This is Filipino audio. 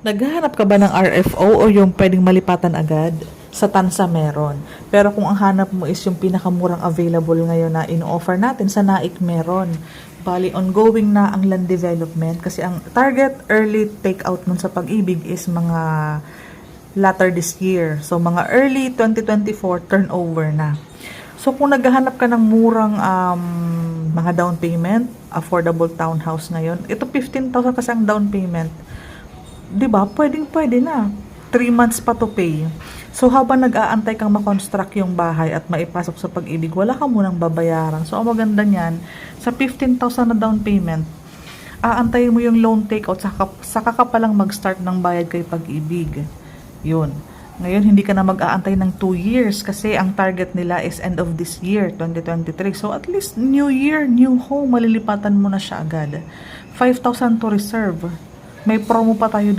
Naghahanap ka ba ng RFO o yung pwedeng malipatan agad? Sa Tansa meron. Pero kung ang hanap mo is yung pinakamurang available ngayon na in-offer natin, sa Naik meron. Bali, ongoing na ang land development kasi ang target early take-out nun sa Pag-ibig is mga latter this year. So, mga early 2024 turnover na. So, kung naghahanap ka ng murang mga down payment, affordable townhouse ngayon, ito 15,000 kasi ang down payment. 'Di ba? Pwedeng-pwede na. 3 months pa to pay. So, habang nag-aantay kang makonstruct yung bahay at maipasok sa Pag-ibig, wala ka munang babayaran. So, ang maganda niyan, sa 15,000 na down payment, aantayin mo yung loan takeout, saka ka palang mag-start ng bayad kay Pag-ibig. Yun. Ngayon, hindi ka na mag-aantay ng 2 years kasi ang target nila is end of this year, 2023. So, at least new year, new home, malilipatan mo na siya agad. 5,000 to reserve. May promo pa tayo dito.